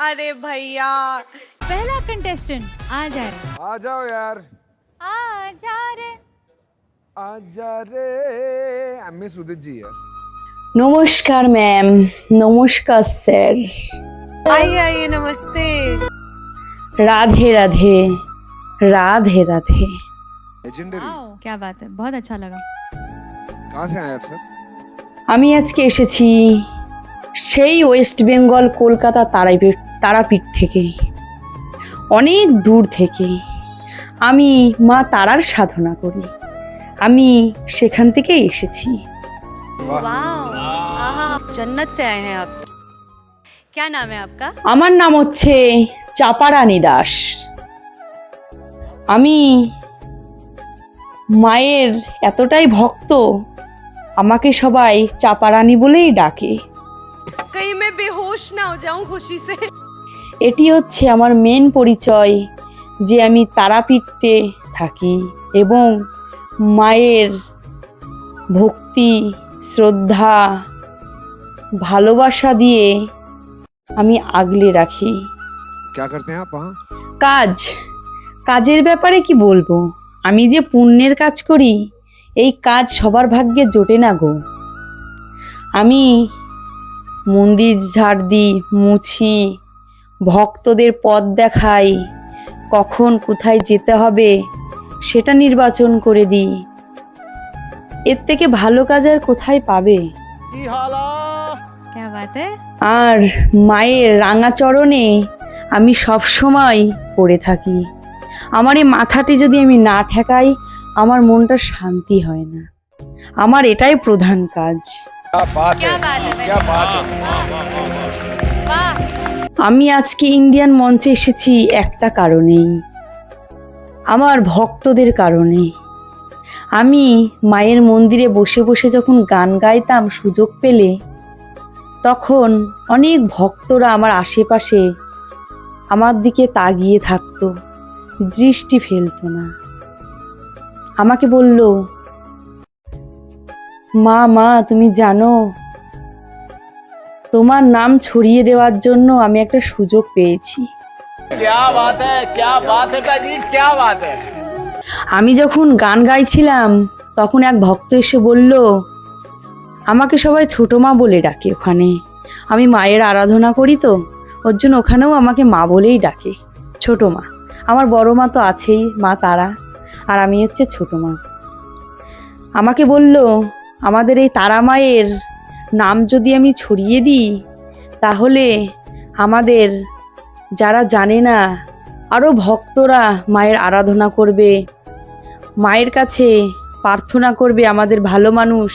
अरे भैया पहला कंटेस्टेंट आ जा रहा है। आ जाओ यार, आ जा रे। आ जा रे। मिस उदित जी यार। নমস্কার ম্যাম, নমস্কার স্যার। आइए आइए नमस्ते। রাধে রাধে, রাধে राधे। लेजेंडरी। वाओ, क्या बात है, बहुत अच्छा लगा। कहाँ से आए आप सर? আমি আজকে এসেছি সেই ওয়েস্ট বেঙ্গল কলকাতা তারাপীঠ থেকে, অনেক দূর থেকে। আমি মা তারার সাধনা করি, আমি সেখান থেকে এসেছি। जन्नत से आए हैं आप। क्या नाम है आपका? আমার নাম হচ্ছে চাপারানী দাস। আমি মায়ের এতটাই ভক্ত, আমাকে সবাই চাপারানী বলেই ডাকে। कहीं मैं बेहोश ना हो जाऊं खुशी से। এটি হচ্ছে আমার মেন পরিচয় যে আমি তারাপীঠে থাকি এবং মায়ের ভক্তি, শ্রদ্ধা, ভালোবাসা দিয়ে আমি আগলে রাখি। क्या करते हैं आप वहाँ? কাজের ব্যাপারে কি বলবো, আমি যে পুণ্যের কাজ করি এই কাজ সবার ভাগ্যে জোটে না গো। আমি মন্দির ঝাড় দিই, মুছি, ভক্তদের পথ দেখাই, কখন কোথায় যেতে হবে সেটা নির্বাচন করে দিই। এর থেকে ভালো কাজ আর কোথায় পাবে? क्या बात है। আর মায়ের রাঙা চরণে আমি সব সময় পড়ে থাকি। আমার এই মাথাটি যদি আমি না ঠেকাই আমার মনটা শান্তি হয় না। আমার এটাই প্রধান কাজ। क्या बात क्या है? बात है भाई। क्या बात है? वाह। আমি আজকে ইন্ডিয়ান মঞ্চে এসেছি একটা কারণেই, আমার ভক্তদের কারণে। আমি মায়ের মন্দিরে বসে বসে যখন গান গাইতাম সুযোগ পেলে, তখন অনেক ভক্তরা আমার আশেপাশে আমার দিকে তাকিয়ে থাকতো, দৃষ্টি ফেলতো না। আমাকে বলল, মা মা তুমি জানো তোমার নাম ছড়িয়ে দেওয়ার জন্য আমি একটা সুযোগ পেয়েছি। क्या बात है, क्या बात है जी, क्या बात है। আমি যখন গান গাইছিলাম তখন এক ভক্ত এসে বলল, আমাকে সবাই ছোট মা বলে ডাকে ওখানে, আমি মায়ের আরাধনা করি তো ওর জন্য ওখানেও আমাকে মা বলেই ডাকে, ছোট মা। আমার বড় মা তো আছেই, মা তারা, আর আমি হচ্ছে ছোট মা। আমাকে বলল, আমাদের এই তারা মায়ের নাম যদি আমি ছড়িয়ে দিই তাহলে আমাদের যারা জানে না আরও ভক্তরা মায়ের আরাধনা করবে, মায়ের কাছে প্রার্থনা করবে আমাদের ভালো মানুষ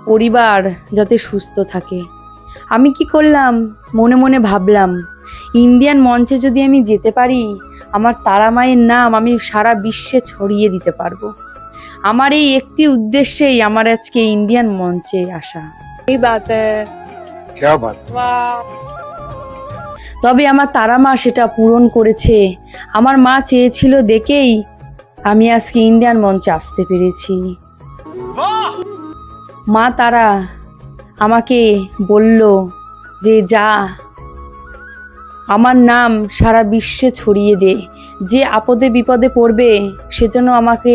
পরিবার যাতে সুস্থ থাকে। আমি কি করলাম, মনে মনে ভাবলাম ইন্ডিয়ান মঞ্চে যদি আমি যেতে পারি আমার তারা মায়ের নাম আমি সারা বিশ্বে ছড়িয়ে দিতে পারবো। আমার এই একটি উদ্দেশ্যেই আমার আজকে ইন্ডিয়ান মঞ্চে আসা। क्या बात? তবে আমার তারা মা সেটা পূরণ করেছে। আমার মা চেয়েছিল দেখেই আমি আজকে ইন্ডিয়ান মঞ্চে আসতে পেরেছি। মা তারা আমাকে বলল যে যা, আমার নাম সারা বিশ্বে ছড়িয়ে দে, যে আপদে বিপদে পড়বে সেজন্য আমাকে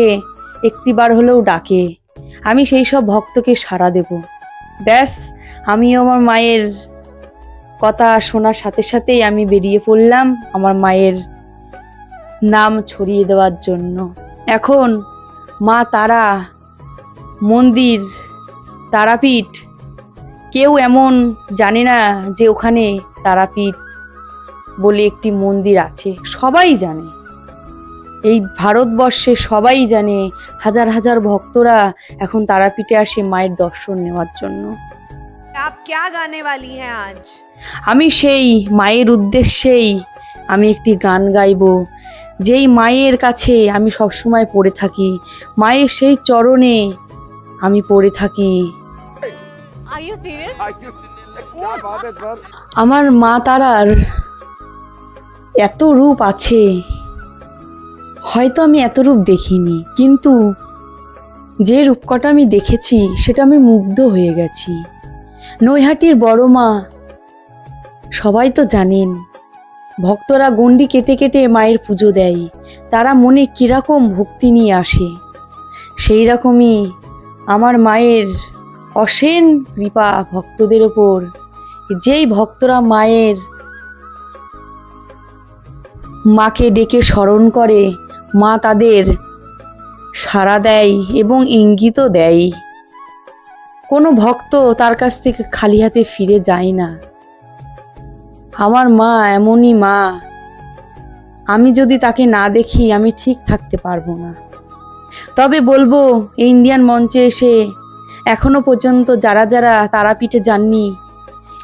একটিবার হলেও ডাকে, আমি সেই সব ভক্তকে সাড়া দেব। ব্যাস, আমিও আমার মায়ের কথা শোনার সাথে সাথেই আমি বেরিয়ে পড়লাম আমার মায়ের নাম ছড়িয়ে দেওয়ার জন্য। এখন মা তারা মন্দির, তারাপীঠ, কেউ এমন জানে না যে ওখানে তারাপীঠ বলে একটি মন্দির আছে। সবাই জানে, এই ভারতবর্ষে সবাই জানে, হাজার হাজার ভক্তরা এখন তারাপীঠে আসে মায়ের দর্শন নেওয়ার জন্য। आप क्या गाने वाली हैं आज? আমি সেই মায়ের উদ্দেশ্যেই আমি একটি গান গাইব, যেই মায়ের কাছে আমি সবসময় পড়ে থাকি, মায়ের সেই চরণে আমি পড়ে থাকি। Are you serious? क्या बात है सर? আমার মা তারার এত রূপ আছে, হয়তো আমি এত রূপ দেখিনি, কিন্তু যে রূপকটা আমি দেখেছি সেটা আমি মুগ্ধ হয়ে গেছি। নৈহাটির বড় মা সবাই তো জানেন ভক্তরা গণ্ডি কেটে কেটে মায়ের পুজো দেয়, তারা মনে কীরকম ভক্তি নিয়ে আসে। সেই রকমই আমার মায়ের অসীম কৃপা ভক্তদের ওপর। যেই ভক্তরা মাকে ডেকে স্মরণ করে, মা তাদের সাড়া দেয় এবং ইঙ্গিতও দেয়। কোনো ভক্ত তার কাছ থেকে খালি হাতে ফিরে যায় না। আমার মা এমনই মা, আমি যদি তাকে না দেখি আমি ঠিক থাকতে পারবো না। তবে বলবো, এই ইন্ডিয়ান মঞ্চে এসে এখনো পর্যন্ত যারা যারা তারাপীঠে যাননি,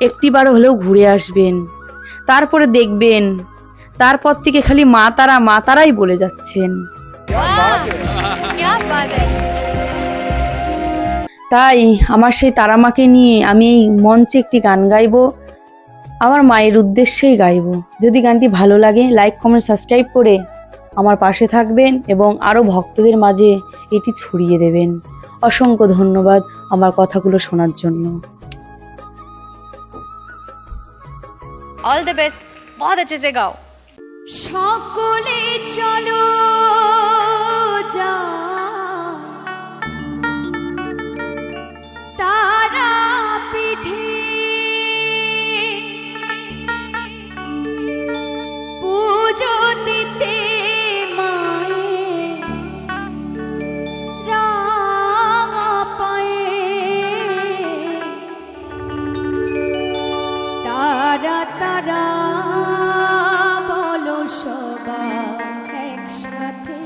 একটিবার হলেও ঘুরে আসবেন। তারপরে দেখবেন, তারপর থেকে খালি মা তারাই বলে যাচ্ছেন। क्या बात है। তাই আমার সেই তারামাকে নিয়ে আমি এই মঞ্চে একটি গান গাইবো, আমার মায়ের উদ্দেশ্যেই গাইবো। যদি গানটি ভালো লাগে লাইক কমেন্ট সাবস্ক্রাইব করে আমার পাশে থাকবেন এবং আরও ভক্তদের মাঝে এটি ছড়িয়ে দেবেন। অসংখ্য ধন্যবাদ আমার কথাগুলো শোনার জন্য। ऑल द बेस्ट, बहुत अच्छे से गाओ। সকলে চলো যা তারা পিঠে পুজো দিতে মায়ে রাঙা পায়ে তারা তারা বলো সবাই একসাথে।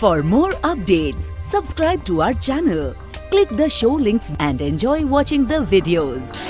For more updates, subscribe to our channel, click the show links and enjoy watching the videos.